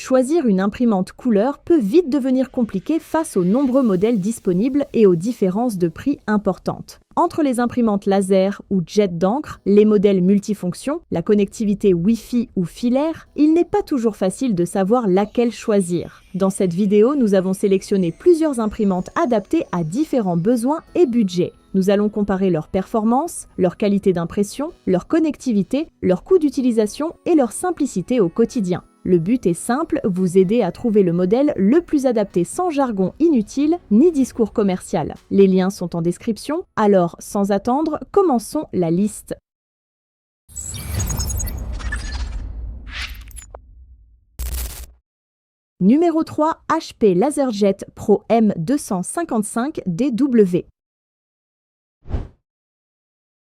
choisir une imprimante couleur peut vite devenir compliqué face aux nombreux modèles disponibles et aux différences de prix importantes. Entre les imprimantes laser ou jet d'encre, les modèles multifonctions, la connectivité Wi-Fi ou filaire, il n'est pas toujours facile de savoir laquelle choisir. Dans cette vidéo, nous avons sélectionné plusieurs imprimantes adaptées à différents besoins et budgets. Nous allons comparer leur performance, leur qualité d'impression, leur connectivité, leur coût d'utilisation et leur simplicité au quotidien. Le but est simple, vous aider à trouver le modèle le plus adapté sans jargon inutile ni discours commercial. Les liens sont en description, alors sans attendre, commençons la liste. Numéro 3, HP LaserJet Pro M255DW.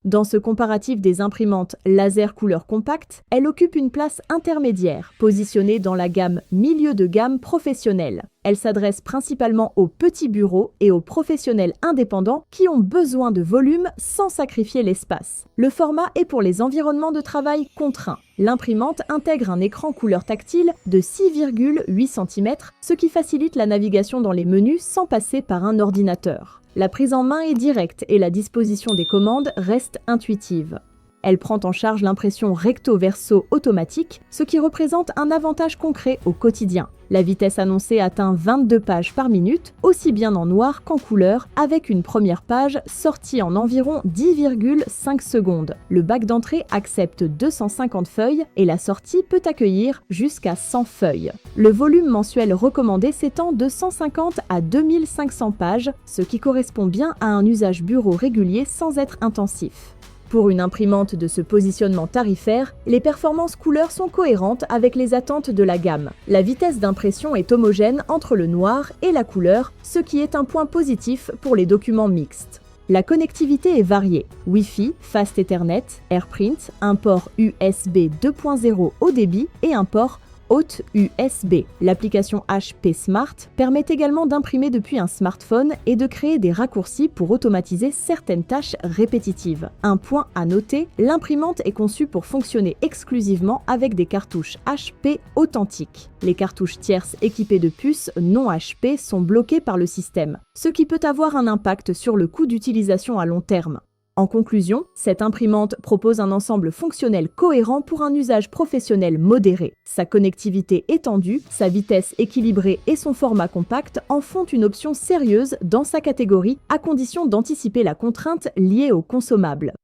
Dans ce comparatif des imprimantes laser couleur compacte, elle occupe une place intermédiaire, positionnée dans la gamme milieu de gamme professionnelle. Elle s'adresse principalement aux petits bureaux et aux professionnels indépendants qui ont besoin de volume sans sacrifier l'espace. Le format est pour les environnements de travail contraints. L'imprimante intègre un écran couleur tactile de 6,8 cm, ce qui facilite la navigation dans les menus sans passer par un ordinateur. La prise en main est directe et la disposition des commandes reste intuitive. Elle prend en charge l'impression recto-verso automatique, ce qui représente un avantage concret au quotidien. La vitesse annoncée atteint 22 pages par minute, aussi bien en noir qu'en couleur, avec une première page sortie en environ 10,5 secondes. Le bac d'entrée accepte 250 feuilles et la sortie peut accueillir jusqu'à 100 feuilles. Le volume mensuel recommandé s'étend de 150 à 2500 pages, ce qui correspond bien à un usage bureau régulier sans être intensif. Pour une imprimante de ce positionnement tarifaire, les performances couleurs sont cohérentes avec les attentes de la gamme. La vitesse d'impression est homogène entre le noir et la couleur, ce qui est un point positif pour les documents mixtes. La connectivité est variée. Wi-Fi, Fast Ethernet, AirPrint, un port USB 2.0 haut débit et un port haute USB. L'application HP Smart permet également d'imprimer depuis un smartphone et de créer des raccourcis pour automatiser certaines tâches répétitives. Un point à noter, l'imprimante est conçue pour fonctionner exclusivement avec des cartouches HP authentiques. Les cartouches tierces équipées de puces non HP sont bloquées par le système, ce qui peut avoir un impact sur le coût d'utilisation à long terme. En conclusion, cette imprimante propose un ensemble fonctionnel cohérent pour un usage professionnel modéré. Sa connectivité étendue, sa vitesse équilibrée et son format compact en font une option sérieuse dans sa catégorie, à condition d'anticiper la contrainte liée aux consommables.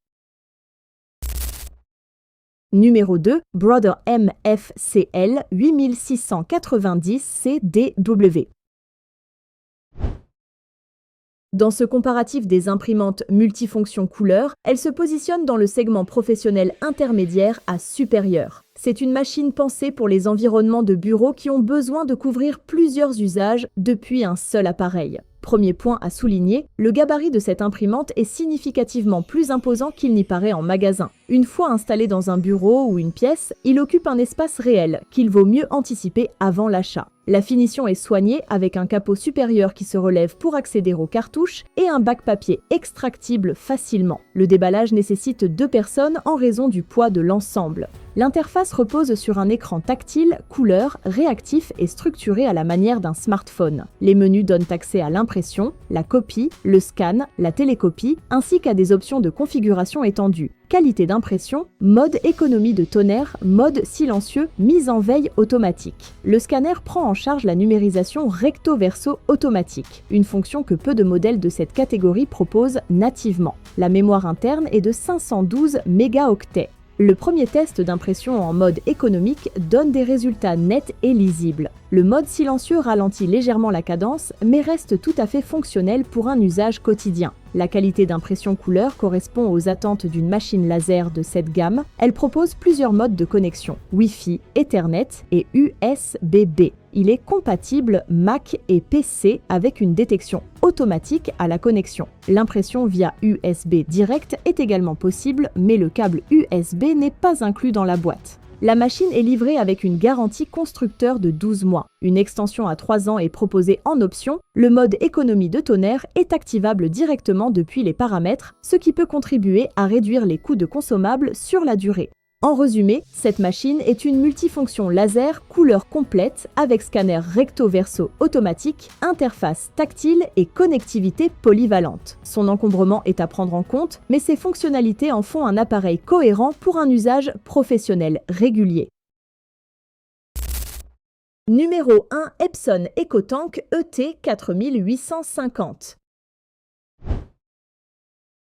Numéro 2, Brother MFCL 8690CDW. Dans ce comparatif des imprimantes multifonctions couleurs, elle se positionne dans le segment professionnel intermédiaire à supérieur. C'est une machine pensée pour les environnements de bureau qui ont besoin de couvrir plusieurs usages depuis un seul appareil. Premier point à souligner, le gabarit de cette imprimante est significativement plus imposant qu'il n'y paraît en magasin. Une fois installé dans un bureau ou une pièce, il occupe un espace réel qu'il vaut mieux anticiper avant l'achat. La finition est soignée avec un capot supérieur qui se relève pour accéder aux cartouches et un bac papier extractible facilement. Le déballage nécessite 2 personnes en raison du poids de l'ensemble. L'interface repose sur un écran tactile, couleur, réactif et structuré à la manière d'un smartphone. Les menus donnent accès à l'impression, la copie, le scan, la télécopie, ainsi qu'à des options de configuration étendues. Qualité d'impression, mode économie de tonnerre, mode silencieux, mise en veille automatique. Le scanner prend en charge la numérisation recto-verso automatique, une fonction que peu de modèles de cette catégorie proposent nativement. La mémoire interne est de 512 mégaoctets. Le premier test d'impression en mode économique donne des résultats nets et lisibles. Le mode silencieux ralentit légèrement la cadence, mais reste tout à fait fonctionnel pour un usage quotidien. La qualité d'impression couleur correspond aux attentes d'une machine laser de cette gamme. Elle propose plusieurs modes de connexion, Wi-Fi, Ethernet et USB-B. Il est compatible Mac et PC avec une détection automatique à la connexion. L'impression via USB direct est également possible, mais le câble USB n'est pas inclus dans la boîte. La machine est livrée avec une garantie constructeur de 12 mois. Une extension à 3 ans est proposée en option. Le mode économie de tonnerre est activable directement depuis les paramètres, ce qui peut contribuer à réduire les coûts de consommables sur la durée. En résumé, cette machine est une multifonction laser couleur complète avec scanner recto-verso automatique, interface tactile et connectivité polyvalente. Son encombrement est à prendre en compte, mais ses fonctionnalités en font un appareil cohérent pour un usage professionnel régulier. Numéro 1, Epson EcoTank ET4850.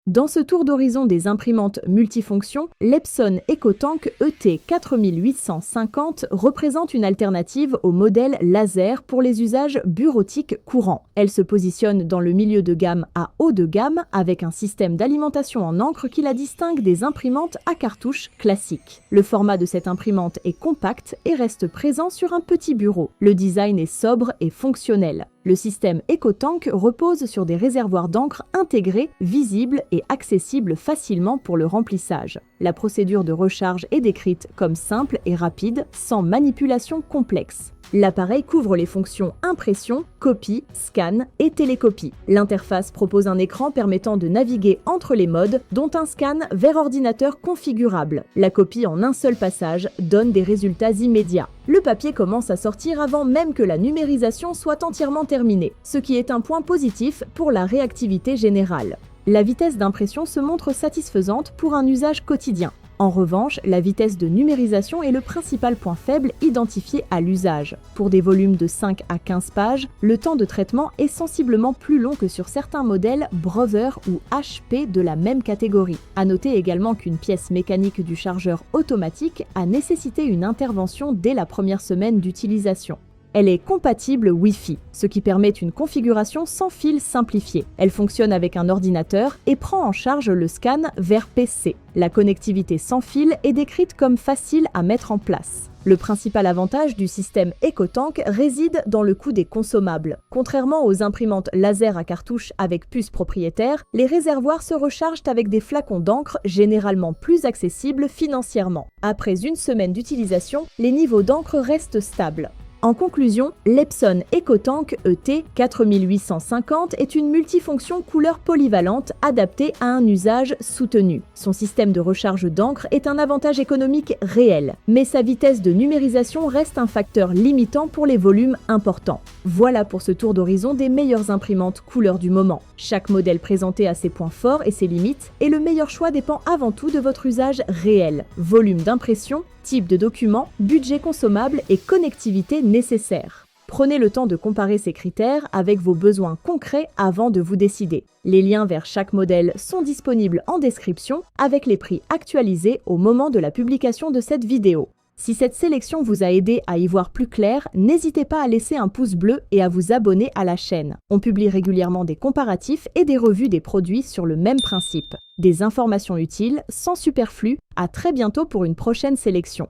Dans ce tour d'horizon des imprimantes multifonctions, l'Epson EcoTank ET4850 représente une alternative au modèle laser pour les usages bureautiques courants. Elle se positionne dans le milieu de gamme à haut de gamme avec un système d'alimentation en encre qui la distingue des imprimantes à cartouches classiques. Le format de cette imprimante est compact et reste présent sur un petit bureau. Le design est sobre et fonctionnel. Le système EcoTank repose sur des réservoirs d'encre intégrés, visibles et accessibles facilement pour le remplissage. La procédure de recharge est décrite comme simple et rapide, sans manipulation complexe. L'appareil couvre les fonctions impression, copie, scan et télécopie. L'interface propose un écran permettant de naviguer entre les modes, dont un scan vers ordinateur configurable. La copie en un seul passage donne des résultats immédiats. Le papier commence à sortir avant même que la numérisation soit entièrement terminée, ce qui est un point positif pour la réactivité générale. La vitesse d'impression se montre satisfaisante pour un usage quotidien. En revanche, la vitesse de numérisation est le principal point faible identifié à l'usage. Pour des volumes de 5 à 15 pages, le temps de traitement est sensiblement plus long que sur certains modèles Brother ou HP de la même catégorie. À noter également qu'une pièce mécanique du chargeur automatique a nécessité une intervention dès la première semaine d'utilisation. Elle est compatible Wi-Fi, ce qui permet une configuration sans fil simplifiée. Elle fonctionne avec un ordinateur et prend en charge le scan vers PC. La connectivité sans fil est décrite comme facile à mettre en place. Le principal avantage du système EcoTank réside dans le coût des consommables. Contrairement aux imprimantes laser à cartouche avec puce propriétaire, les réservoirs se rechargent avec des flacons d'encre généralement plus accessibles financièrement. Après une semaine d'utilisation, les niveaux d'encre restent stables. En conclusion, l'Epson EcoTank ET4850 est une multifonction couleur polyvalente adaptée à un usage soutenu. Son système de recharge d'encre est un avantage économique réel, mais sa vitesse de numérisation reste un facteur limitant pour les volumes importants. Voilà pour ce tour d'horizon des meilleures imprimantes couleur du moment. Chaque modèle présenté a ses points forts et ses limites, et le meilleur choix dépend avant tout de votre usage réel, volume d'impression, type de document, budget consommable et connectivité nécessaire. Prenez le temps de comparer ces critères avec vos besoins concrets avant de vous décider. Les liens vers chaque modèle sont disponibles en description avec les prix actualisés au moment de la publication de cette vidéo. Si cette sélection vous a aidé à y voir plus clair, n'hésitez pas à laisser un pouce bleu et à vous abonner à la chaîne. On publie régulièrement des comparatifs et des revues des produits sur le même principe. Des informations utiles, sans superflu. À très bientôt pour une prochaine sélection.